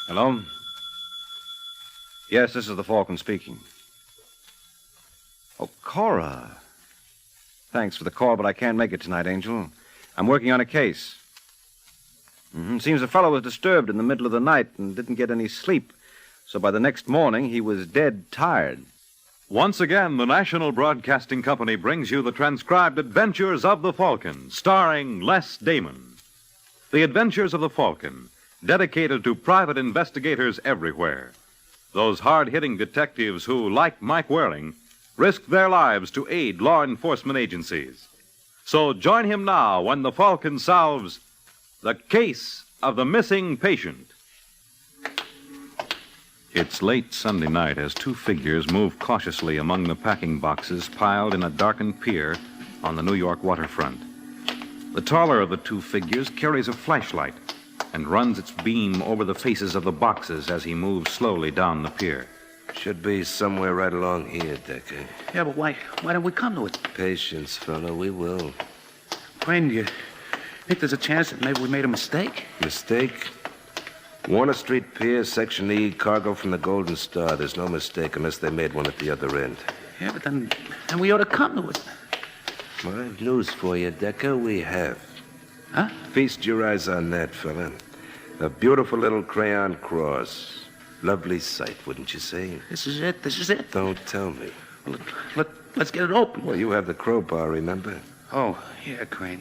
Hello? Yes, this is the Falcon speaking. Oh, Cora. Thanks for the call, but I can't make it tonight, Angel. I'm working on a case. Seems the fellow was disturbed in the middle of the night and didn't get any sleep. So by the next morning, he was dead tired. Once again, the National Broadcasting Company brings you the transcribed adventures of the Falcon, starring Les Damon. The Adventures of the Falcon, dedicated to private investigators everywhere. Those hard-hitting detectives who, like Mike Waring, risk their lives to aid law enforcement agencies. So join him now when the Falcon solves the case of the missing patient. It's late Sunday night as two figures move cautiously among the packing boxes piled in a darkened pier on the New York waterfront. The taller of the two figures carries a flashlight and runs its beam over the faces of the boxes as he moves slowly down the pier. Should be somewhere right along here, Decker. Yeah, but why don't we come to it? Patience, fella, we will. Crane, you think there's a chance that maybe we made a mistake? Mistake? Warner Street Pier, Section E, cargo from the Golden Star. There's no mistake unless they made one at the other end. Yeah, but then we ought to come to it. Well, I have news for you, Decker. We have. Huh? Feast your eyes on that, fella. A beautiful little crayon cross. Lovely sight, wouldn't you say? This is it. Don't tell me. Well, let's get it open. Well, you have the crowbar, remember? Oh, yeah, Crane.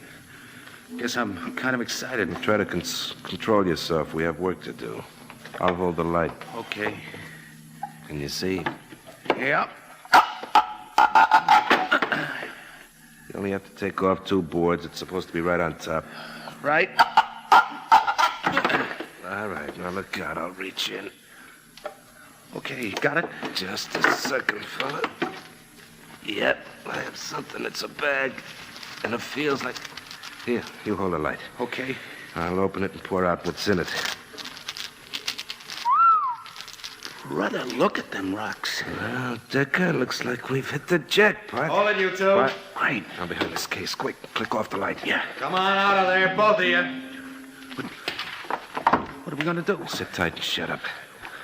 Guess I'm kind of excited. Try to control yourself. We have work to do. I'll hold the light. Okay. Can you see? Yeah. You only have to take off two boards. It's supposed to be right on top. Right. All right, now look out. I'll reach in. Okay, got it? Just a second, fella. Yep, I have something. It's a bag. And it feels like... Here, you hold the light. Okay. I'll open it and pour out what's in it. Brother, look at them rocks. Well, Decker, looks like we've hit the jackpot. Hold it, you two. What? Crane. Now behind this case. Quick, click off the light. Yeah. Come on out of there, both of you. What are we gonna do? Sit tight and shut up.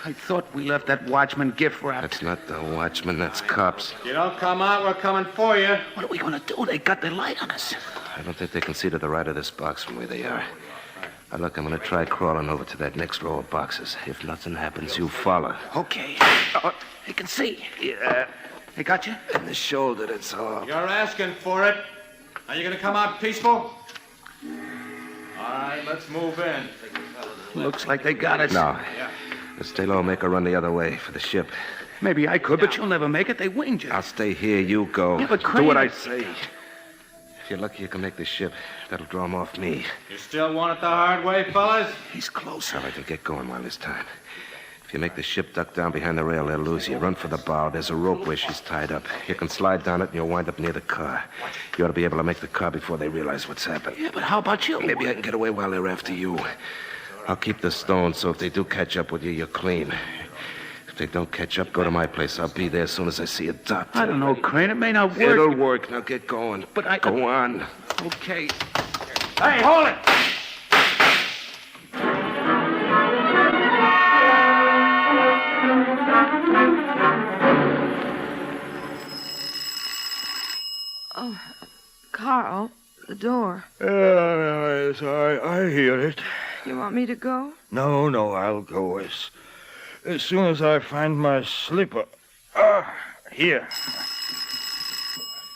I thought we left that watchman gift wrapped. That's not the watchman, that's cops. If you don't come out, we're coming for you. What are we gonna do? They got their light on us. I don't think they can see to the right of this box from where they are. Now, look, I'm going to try crawling over to that next row of boxes. If nothing happens, you follow. Okay. They can see. Yeah. They got you? In the shoulder, that's all. You're asking for it. Are you going to come out peaceful? All right, let's move in. Looks like they got us. No. Yeah. Let's stay low and make a run the other way for the ship. Maybe I could, but you'll never make it. They winged you. I'll stay here, you go. Yeah, but Do Crane... what I say. If you're lucky, you can make the ship. That'll draw them off me. You still want it the hard way, fellas? He's close. All right, then get going while there's time. If you make the ship duck down behind the rail, they'll lose you. Run for the bow. There's a rope where she's tied up. You can slide down it and you'll wind up near the car. You ought to be able to make the car before they realize what's happened. Yeah, but how about you? Maybe I can get away while they're after you. I'll keep the stone, so if they do catch up with you, you're clean. If they don't catch up, go to my place. I'll be there as soon as I see a doctor. I don't know, Crane. It may not work. It'll work. Now get going. But I... Go on. Okay. Hey, hold it! Oh, Carl, the door. Yes, I hear it. You want me to go? No, I'll go as soon as I find my slipper. Here.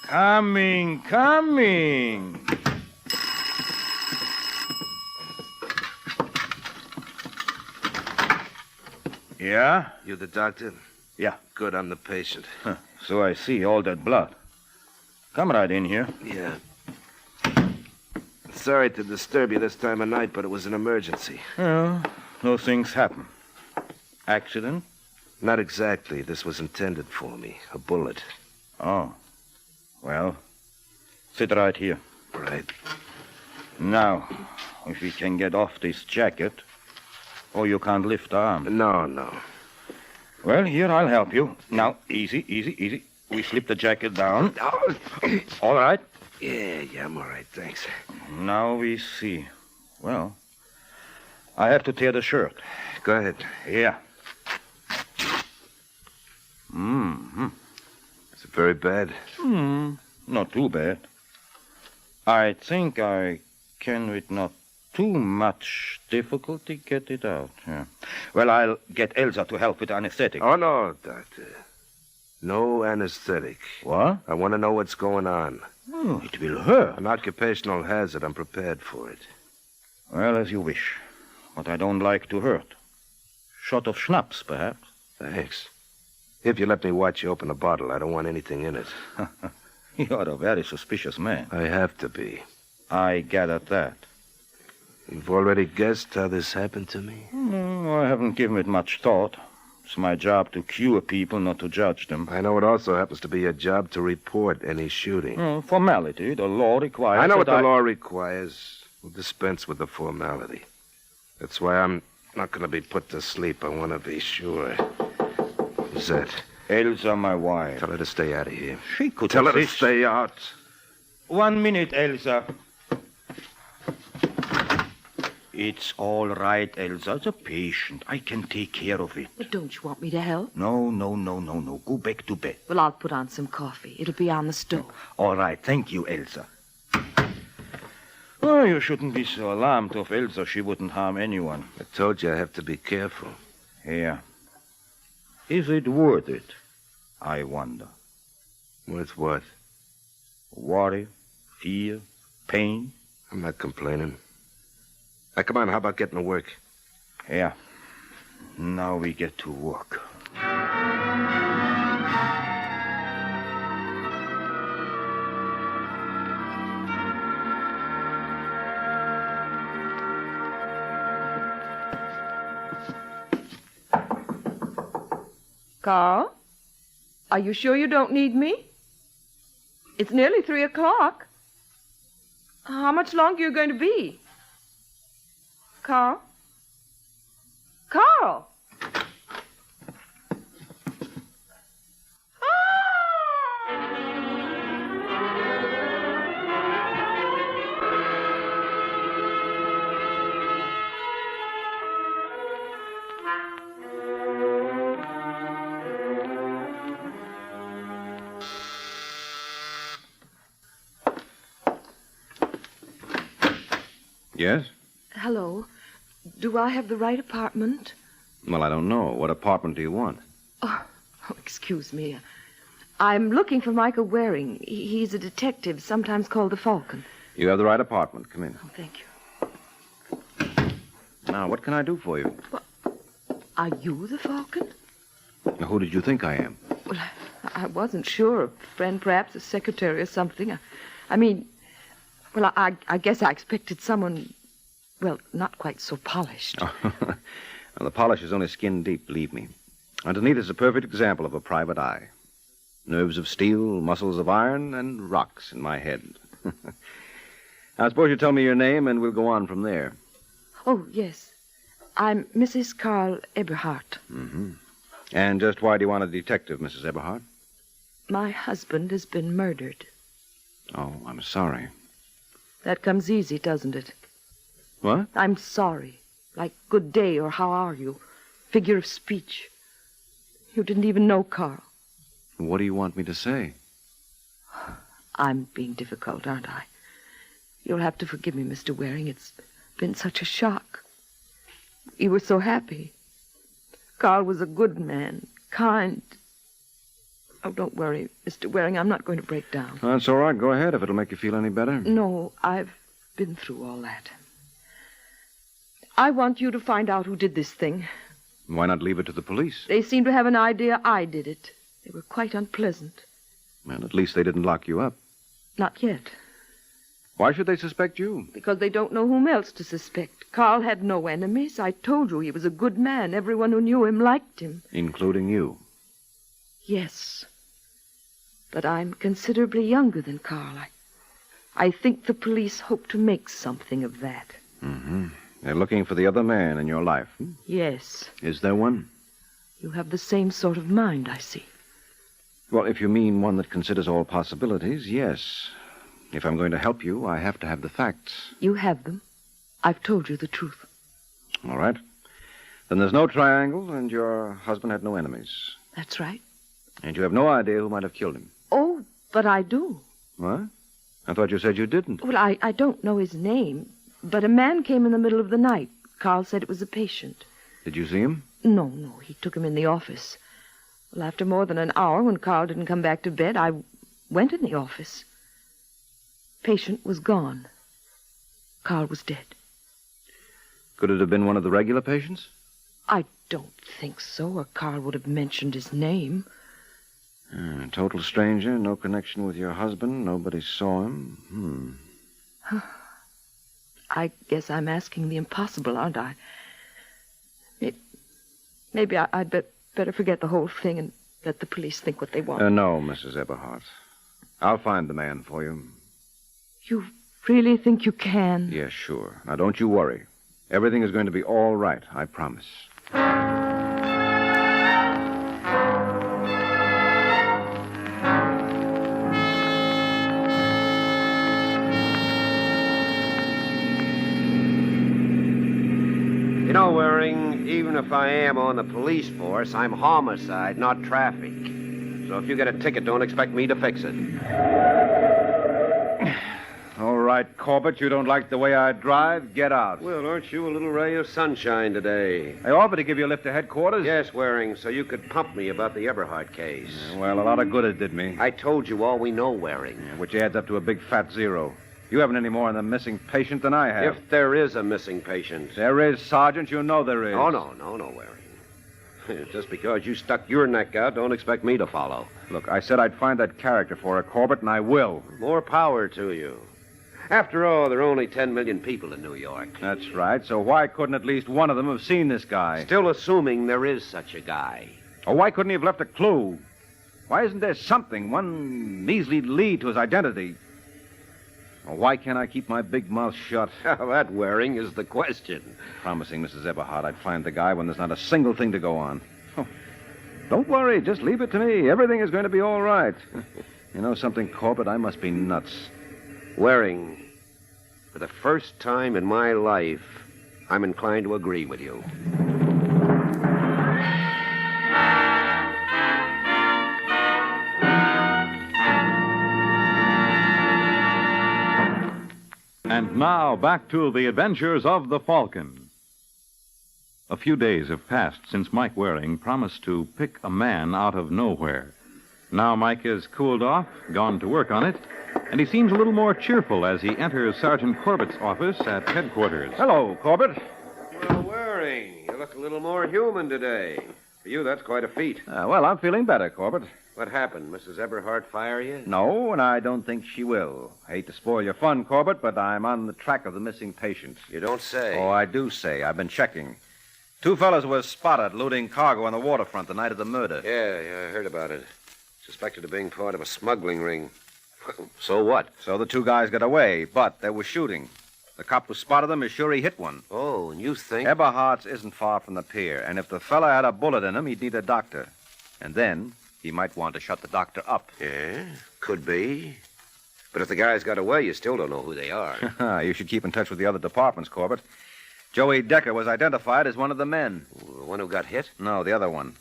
Coming. Yeah? You the doctor? Yeah. Good, I'm the patient. Huh. So I see all that blood. Come right in here. Yeah. Sorry to disturb you this time of night, but it was an emergency. Well, those things happen. Accident? Not exactly. This was intended for me. A bullet. Oh. Well, sit right here. Right. Now, if we can get off this jacket, or you can't lift the arm. No. Well, here, I'll help you. Now, easy. We slip the jacket down. Oh. All right? Yeah, I'm all right, thanks. Now we see. Well, I have to tear the shirt. Go ahead. Here. Mm-hmm. Is it very bad? Not too bad. I think I can, with not too much difficulty, get it out. Yeah. Well, I'll get Elsa to help with anesthetic. Oh, no, Doctor. No anesthetic. What? I want to know what's going on. Oh, it will hurt. An occupational hazard. I'm prepared for it. Well, as you wish. But I don't like to hurt. Shot of schnapps, perhaps. Thanks. If you let me watch you open a bottle, I don't want anything in it. You're a very suspicious man. I have to be. I gathered that. You've already guessed how this happened to me? I haven't given it much thought. It's my job to cure people, not to judge them. I know it also happens to be your job to report any shooting. Formality. The law requires I know what that the law requires. We'll dispense with the formality. That's why I'm not going to be put to sleep. I want to be sure. Who's that? Elsa, my wife. Tell her to stay out of here. She could Tell her to assist. stay out. 1 minute, Elsa. It's all right, Elsa. It's a patient. I can take care of it. Well, don't you want me to help? No. Go back to bed. Well, I'll put on some coffee. It'll be on the stove. All right. Thank you, Elsa. Oh, you shouldn't be so alarmed of Elsa. She wouldn't harm anyone. I told you I have to be careful. Here. Is it worth it? I wonder. Worth what? Worry, fear, pain. I'm not complaining. Now, come on, how about getting to work? Yeah. Now we get to work. Carl? Are you sure you don't need me? It's nearly 3 o'clock. How much longer are you going to be? Carl? Carl! Yes? Hello. Do I have the right apartment? Well, I don't know. What apartment do you want? Oh, excuse me. I'm looking for Michael Waring. He's a detective, sometimes called the Falcon. You have the right apartment. Come in. Oh, thank you. Now, what can I do for you? Are you the Falcon? Now, who did you think I am? Well, I wasn't sure. A friend, perhaps, a secretary or something. I mean, well, I guess I expected someone, well, not quite so polished. Well, the polish is only skin deep, believe me. Underneath is a perfect example of a private eye. Nerves of steel, muscles of iron, and rocks in my head. Now, suppose you tell me your name, and we'll go on from there. Oh, yes. I'm Mrs. Carl Eberhardt. Mm-hmm. And just why do you want a detective, Mrs. Eberhardt? My husband has been murdered. Oh, I'm sorry. That comes easy, doesn't it? What? I'm sorry. Like good day or how are you? Figure of speech. You didn't even know Carl. What do you want me to say? I'm being difficult, aren't I? You'll have to forgive me, Mr. Waring. It's been such a shock. You were so happy. Carl was a good man, kind. Oh, don't worry, Mr. Waring. I'm not going to break down. That's all right. Go ahead if it'll make you feel any better. No, I've been through all that. I want you to find out who did this thing. Why not leave it to the police? They seem to have an idea I did it. They were quite unpleasant. Well, at least they didn't lock you up. Not yet. Why should they suspect you? Because they don't know whom else to suspect. Carl had no enemies. I told you he was a good man. Everyone who knew him liked him. Including you. Yes. But I'm considerably younger than Carl. I think the police hope to make something of that. Mm-hmm. They're looking for the other man in your life. Yes. Is there one? You have the same sort of mind, I see. Well, if you mean one that considers all possibilities, yes. If I'm going to help you, I have to have the facts. You have them. I've told you the truth. All right. Then there's no triangle, and your husband had no enemies. That's right. And you have no idea who might have killed him. Oh, but I do. What? I thought you said you didn't. Well, I don't know his name, but a man came in the middle of the night. Carl said it was a patient. Did you see him? No, he took him in the office. Well, after more than an hour, when Carl didn't come back to bed, I went in the office. Patient was gone. Carl was dead. Could it have been one of the regular patients? I don't think so, or Carl would have mentioned his name. A total stranger, no connection with your husband, nobody saw him. I guess I'm asking the impossible, aren't I? Maybe I'd better forget the whole thing and let the police think what they want. No, Mrs. Eberhardt. I'll find the man for you. You really think you can? Yes, sure. Now, don't you worry. Everything is going to be all right, I promise. You know, Waring, even if I am on the police force, I'm homicide, not traffic. So if you get a ticket, don't expect me to fix it. All right, Corbett, you don't like the way I drive? Get out. Well, aren't you a little ray of sunshine today? I offered to give you a lift to headquarters. Yes, Waring, so you could pump me about the Eberhardt case. Well, a lot of good it did me. I told you all we know, Waring. Which adds up to a big fat zero. You haven't any more on the missing patient than I have. If there is a missing patient. There is, Sergeant. You know there is. Oh, no, Waring. Just because you stuck your neck out, don't expect me to follow. Look, I said I'd find that character for her, Corbett, and I will. More power to you. After all, there are only 10 million people in New York. That's right. So why couldn't at least one of them have seen this guy? Still assuming there is such a guy. Or why couldn't he have left a clue? Why isn't there something, one measly lead to his identity? Or why can't I keep my big mouth shut? That, Waring, is the question. Promising Mrs. Eberhardt I'd find the guy when there's not a single thing to go on. Oh, don't worry. Just leave it to me. Everything is going to be all right. You know something, Corbett? I must be nuts. Waring, for the first time in my life, I'm inclined to agree with you. And now, back to the adventures of the Falcon. A few days have passed since Mike Waring promised to pick a man out of nowhere. Now Mike has cooled off, gone to work on it, and he seems a little more cheerful as he enters Sergeant Corbett's office at headquarters. Hello, Corbett. Well, Waring, you look a little more human today. For you, that's quite a feat. Well, I'm feeling better, Corbett. What happened? Mrs. Eberhardt fire you? No, and I don't think she will. I hate to spoil your fun, Corbett, but I'm on the track of the missing patient. You don't say. Oh, I do say. I've been checking. 2 fellas were spotted loading cargo on the waterfront the night of the murder. Yeah, I heard about it. Suspected of being part of a smuggling ring. So what? So the 2 guys got away, but they were shooting. The cop who spotted them is sure he hit one. Oh, and you think... Eberhardt's isn't far from the pier, and if the fella had a bullet in him, he'd need a doctor. And then he might want to shut the doctor up. Yeah, could be. But if the guys got away, you still don't know who they are. You should keep in touch with the other departments, Corbett. Joey Decker was identified as one of the men. The one who got hit? No, the other one.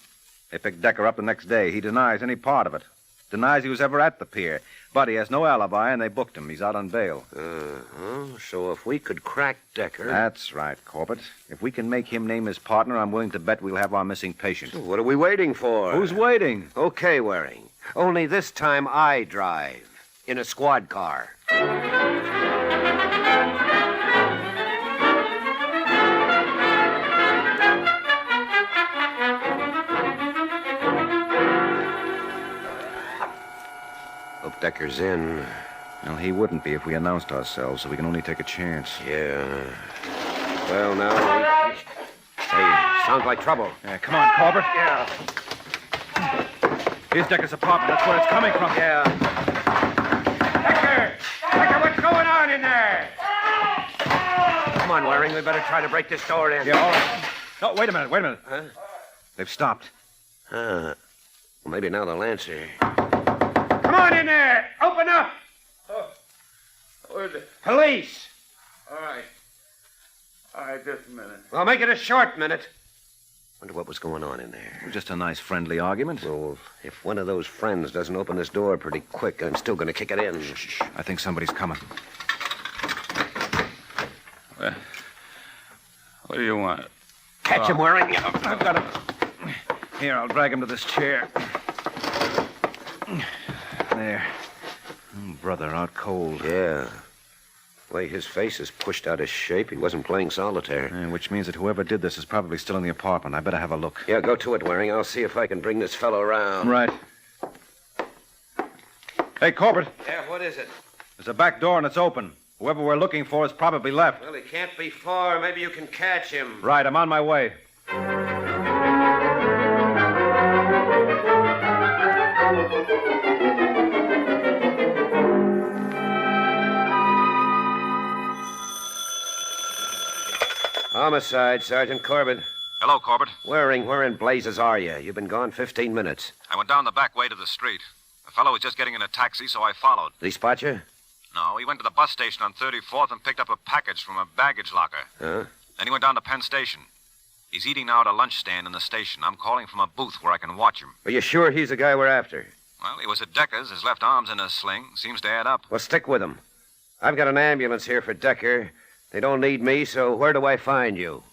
They picked Decker up the next day. He denies any part of it. Denies he was ever at the pier. But he has no alibi, and they booked him. He's out on bail. So if we could crack Decker... That's right, Corbett. If we can make him name his partner, I'm willing to bet we'll have our missing patient. So what are we waiting for? Who's waiting? Okay, Waring. Only this time I drive. In a squad car. Hope Decker's in. Well, he wouldn't be if we announced ourselves, so we can only take a chance. Yeah. Well, now... Hey, sounds like trouble. Yeah, come on, Corbett. Yeah. Here's Decker's apartment. That's where it's coming from. Yeah. Decker, what's going on in there? Come on, Waring. We better try to break this door in. Yeah, all right. No, wait a minute. Huh? They've stopped. Well, maybe now they'll answer. Come on in there! Open up! Oh, where's it? Police! All right, just a minute. Well, make it a short minute. Wonder what was going on in there. Just a nice friendly argument. Well, if one of those friends doesn't open this door pretty quick, I'm still going to kick it in. Shh. I think somebody's coming. What do you want? Catch him, Waring. I've got him. Here, I'll drag him to this chair. There. Brother, out cold. Yeah. The way his face is pushed out of shape, he wasn't playing solitaire. Yeah, which means that whoever did this is probably still in the apartment. I better have a look. Yeah, go to it, Waring. I'll see if I can bring this fellow around. Right. Hey, Corbett. Yeah, what is it? There's a back door and it's open. Whoever we're looking for has probably left. Well, he can't be far. Maybe you can catch him. Right, I'm on my way. Homicide, Sergeant Corbett. Hello, Corbett. Waring, where in blazes are you? You've been gone 15 minutes. I went down the back way to the street. The fellow was just getting in a taxi, so I followed. Did he spot you? No, he went to the bus station on 34th and picked up a package from a baggage locker. Huh? Then he went down to Penn Station. He's eating now at a lunch stand in the station. I'm calling from a booth where I can watch him. Are you sure he's the guy we're after? Well, he was at Decker's. His left arm's in a sling. Seems to add up. Well, stick with him. I've got an ambulance here for Decker. They don't need me, so where do I find you?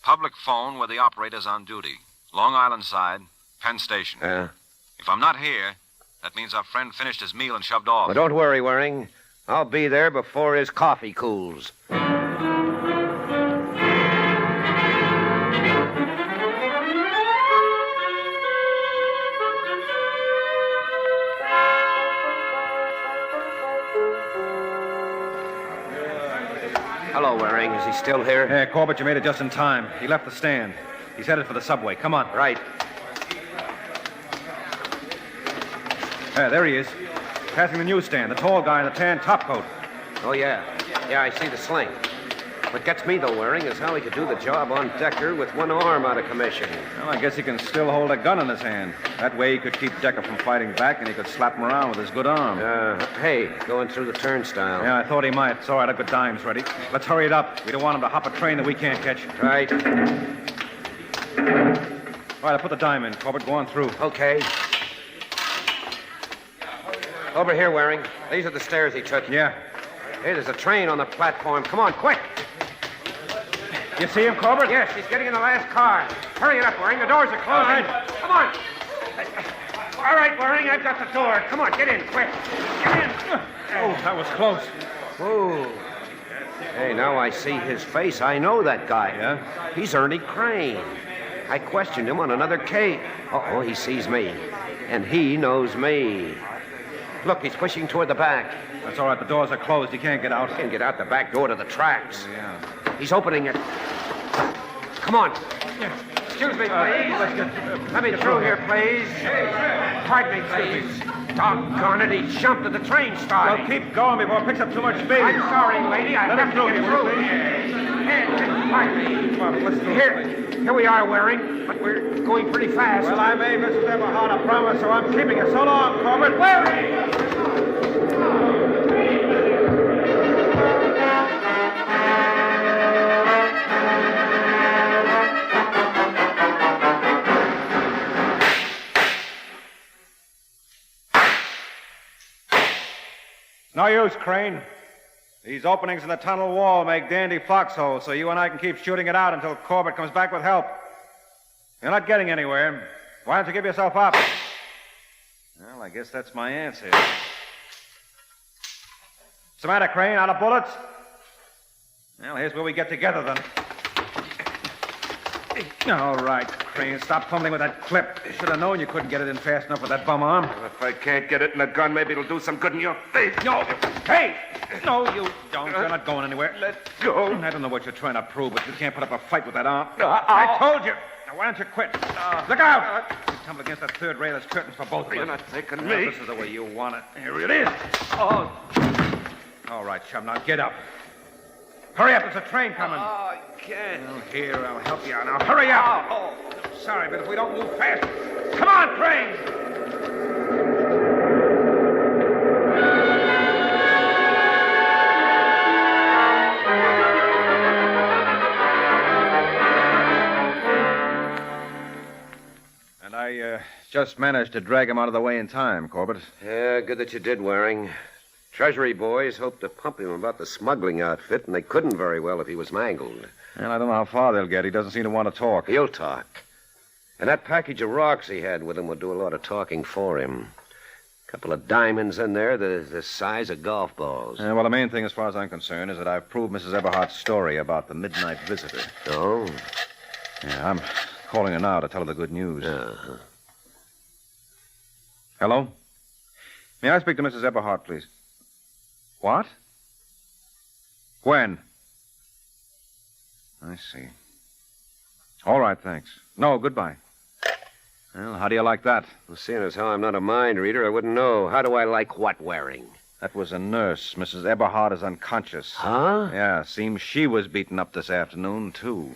Public phone where the operator's on duty. Long Island side, Penn Station. If I'm not here, that means our friend finished his meal and shoved off. Well, don't worry, Waring. I'll be there before his coffee cools. Hello, Waring. Is he still here? Yeah, Corbett, you made it just in time. He left the stand. He's headed for the subway. Come on. Right. There he is. Passing the newsstand. The tall guy in the tan topcoat. Oh, yeah. Yeah, I see the sling. What gets me, though, Waring, is how he could do the job on Decker with one arm out of commission. Well, I guess he can still hold a gun in his hand. That way he could keep Decker from fighting back, and he could slap him around with his good arm. Hey, going through the turnstile. Yeah, I thought he might. It's all right, I've got dimes ready. Let's hurry it up. We don't want him to hop a train that we can't catch. Right. All right, I put the dime in. Corbett, go on through. Okay. Over here, Waring. These are the stairs he took. Yeah. Hey, there's a train on the platform. Come on, quick. You see him, Corbett? Yes, he's getting in the last car. Hurry it up, Waring. The doors are closing. All right. Come on. All right, Waring, I've got the door. Come on, get in, quick. Get in. Oh, that was close. Whoa. Hey, now I see his face. I know that guy. Yeah? He's Ernie Crane. I questioned him on another case. Uh-oh, he sees me. And he knows me. Look, he's pushing toward the back. That's all right. The doors are closed. He can't get out. He can get out the back door to the tracks. Yeah. He's opening it. Come on. Excuse me, please. Let me through here, please. Pardon me, please. Doggone it, he jumped at the train starting. Well, keep going before it picks up too much speed. I'm sorry, lady. I Let have him to through, get will through. you, please? Pardon me. Come on, let's do Here we are, Waring, but we're going pretty fast. Well, I made Mrs. Everhart a promise, so I'm keeping it. So long, Corbett. Waring! No use, Crane. These openings in the tunnel wall make dandy foxholes, so you and I can keep shooting it out until Corbett comes back with help. You're not getting anywhere. Why don't you give yourself up? Well, I guess that's my answer. What's the matter, Crane? Out of bullets? Well, here's where we get together, then. All right, Crane, stop fumbling with that clip. You should have known you couldn't get it in fast enough with that bum arm. If I can't get it in a gun, maybe it'll do some good in your face. No! Hey! No, you don't. You're not going anywhere. Let go. I don't know what you're trying to prove, but you can't put up a fight with that arm. I told you. Now, why don't you quit? Look out! You tumble against that third rail. There's curtains for both of us. You're not taking Well, me. this is the way you want it. Here it is. Oh. All right, chum. Now get up. Hurry up. There's a train coming. Oh, I can't. Well, here, I'll help you out. Now, hurry up. Oh. Sorry, but if we don't move fast... Come on, train! Just managed to drag him out of the way in time, Corbett. Yeah, good that you did, Waring. Treasury boys hoped to pump him about the smuggling outfit, and they couldn't very well if he was mangled. And I don't know how far they'll get. He doesn't seem to want to talk. He'll talk. And that package of rocks he had with him would do a lot of talking for him. A couple of diamonds in there the size of golf balls. Well, the main thing, as far as I'm concerned, is that I've proved Mrs. Eberhardt's story about the midnight visitor. Oh? Yeah, I'm calling her now to tell her the good news. Uh-huh. Hello? May I speak to Mrs. Eberhardt, please? What? When? I see. All right, thanks. No, goodbye. Well, how do you like that? Well, seeing as how I'm not a mind reader, I wouldn't know. How do I like what, Waring? That was a nurse. Mrs. Eberhardt is unconscious. Huh? Yeah, seems she was beaten up this afternoon, too.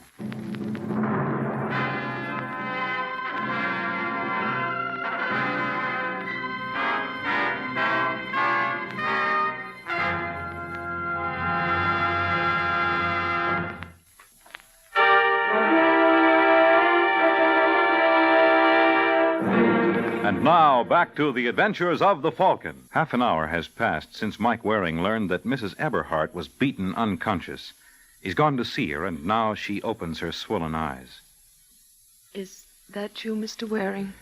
And now, back to the adventures of the Falcon. Half an hour has passed since Mike Waring learned that Mrs. Eberhardt was beaten unconscious. He's gone to see her, and now she opens her swollen eyes. Is that you, Mr. Waring?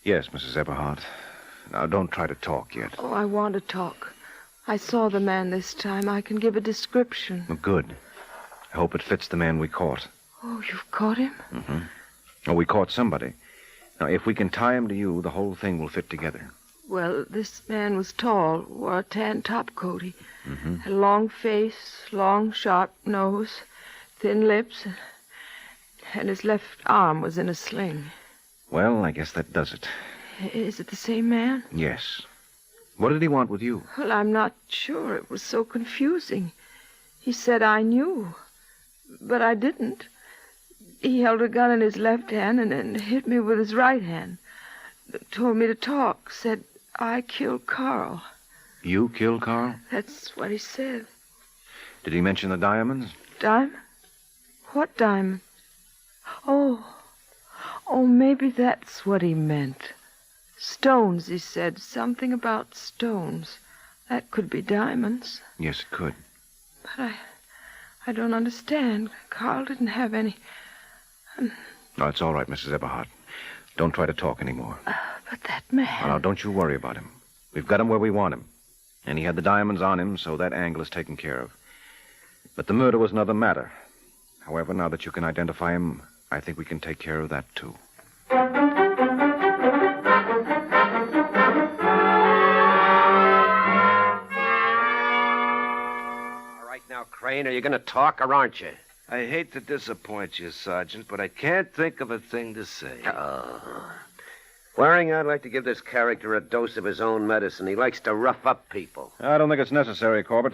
Yes, Mrs. Eberhardt. Now, don't try to talk yet. Oh, I want to talk. I saw the man this time. I can give a description. Well, good. I hope it fits the man we caught. Oh, you've caught him? Mm-hmm. Oh, we caught somebody. Now, if we can tie him to you, the whole thing will fit together. Well, this man was tall, wore a tan topcoat. He Mm-hmm. had a long face, long, sharp nose, thin lips, and his left arm was in a sling. Well, I guess that does it. Is it the same man? Yes. What did he want with you? Well, I'm not sure. It was so confusing. He said I knew, but I didn't. He held a gun in his left hand and then hit me with his right hand. Told me to talk. Said, I killed Carl. You killed Carl? That's what he said. Did he mention the diamonds? Diamond? What diamond? Oh, maybe that's what he meant. Stones, he said. Something about stones. That could be diamonds. Yes, it could. But I don't understand. Carl didn't have any. No, it's all right, Mrs. Eberhardt. Don't try to talk anymore. But that man... Now, don't you worry about him. We've got him where we want him. And he had the diamonds on him, so that angle is taken care of. But the murder was another matter. However, now that you can identify him, I think we can take care of that, too. All right now, Crane, are you going to talk or aren't you? I hate to disappoint you, Sergeant, but I can't think of a thing to say. Waring, I'd like to give this character a dose of his own medicine. He likes to rough up people. I don't think it's necessary, Corbett.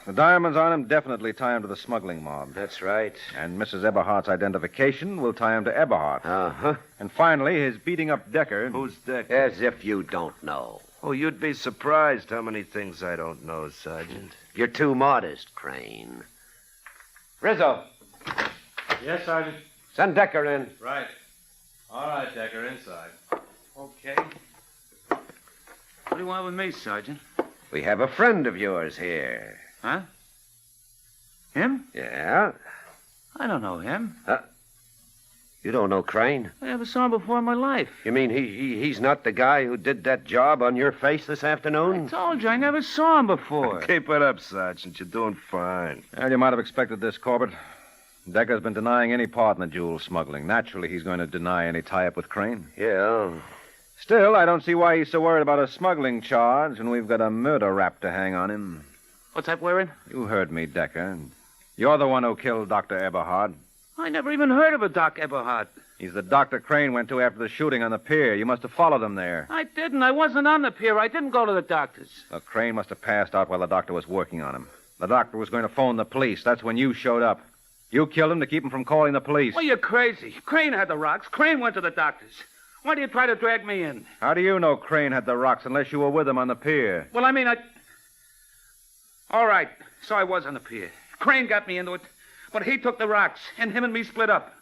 The diamonds on him definitely tie him to the smuggling mob. That's right. And Mrs. Eberhardt's identification will tie him to Eberhardt. Uh-huh. And finally, his beating up Decker... Who's Decker? As if you don't know. Oh, you'd be surprised how many things I don't know, Sergeant. You're too modest, Crane. Rizzo, Yes, Sergeant. send Decker in. Right. All right, Decker, inside. Okay. What do you want with me, Sergeant? We have a friend of yours here. Huh? Him? Yeah? I don't know him. You don't know Crane? I never saw him before in my life. You mean he's not the guy who did that job on your face this I afternoon? told you, I never saw him before. Keep it up, Sergeant. You're doing fine. Well, you might have expected this, Corbett. Decker's been denying any part in the jewel smuggling. Naturally, he's going to deny any tie-up with Crane. Yeah. Still, I don't see why he's so worried about a smuggling charge when we've got a murder rap to hang on him. What's that, Waring? You heard me, Decker. You're the one who killed Dr. Eberhard. I never even heard of a Doc Eberhard. He's the doctor Crane went to after the shooting on the pier. You must have followed him there. I didn't. I wasn't on the pier. I didn't go to the doctor's. Well, Crane must have passed out while the doctor was working on him. The doctor was going to phone the police. That's when you showed up. You killed him to keep him from calling the police. Well, you're crazy. Crane had the rocks. Crane went to the doctor's. Why do you try to drag me in? How do you know Crane had the rocks unless you were with him on the pier? Well, I mean, All right, so I was on the pier. Crane got me into it, but he took the rocks, and him and me split up.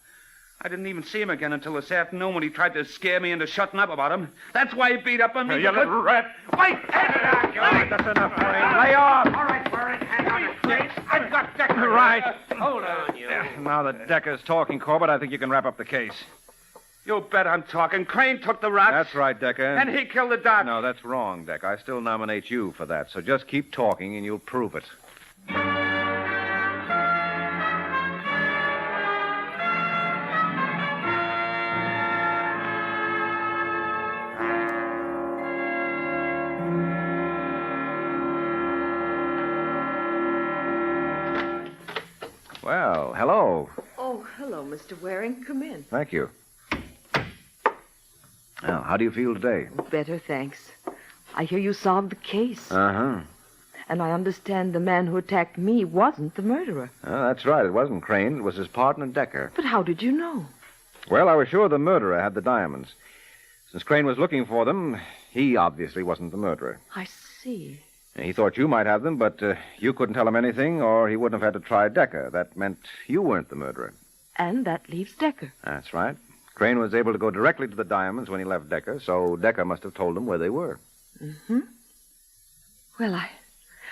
I didn't even see him again until this afternoon when he tried to scare me into shutting up about him. That's why he beat up on me. You little rat. Wait! That's enough, Crane. Lay off. All right, Warren, hang on a Crane. I've got Decker. Right. Hold on, you. Now that Decker's talking, Corbett, I think you can wrap up the case. You bet I'm talking. Crane took the rocks. That's right, Decker. And he killed the doc. No, that's wrong, Decker. I still nominate you for that. So just keep talking and you'll prove it. Well, hello. Oh, hello, Mr. Waring. Come in. Thank you. Now, how do you feel today? Better, thanks. I hear you solved the case. Uh-huh. And I understand the man who attacked me wasn't the murderer. That's right. It wasn't Crane. It was his partner, Decker. But how did you know? Well, I was sure the murderer had the diamonds. Since Crane was looking for them, he obviously wasn't the murderer. I see. He thought you might have them, but you couldn't tell him anything, or he wouldn't have had to try Decker. That meant you weren't the murderer. And that leaves Decker. That's right. Crane was able to go directly to the diamonds when he left Decker, so Decker must have told him where they were. Mm-hmm. Well,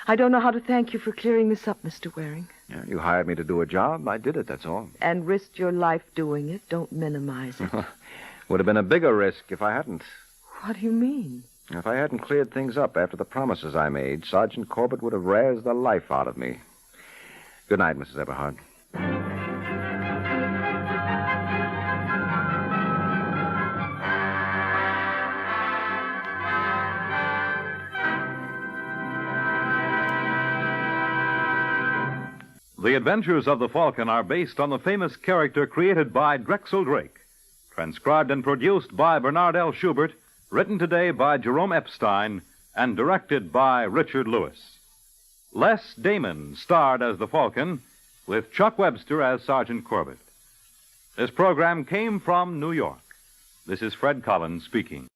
I don't know how to thank you for clearing this up, Mr. Waring. Yeah, you hired me to do a job. I did it, that's all. And risked your life doing it. Don't minimize it. Would have been a bigger risk if I hadn't. What do you mean? If I hadn't cleared things up after the promises I made, Sergeant Corbett would have razzed the life out of me. Good night, Mrs. Eberhard. The Adventures of the Falcon are based on the famous character created by Drexel Drake, transcribed and produced by Bernard L. Schubert, written today by Jerome Epstein, and directed by Richard Lewis. Les Damon starred as the Falcon, with Chuck Webster as Sergeant Corbett. This program came from New York. This is Fred Collins speaking.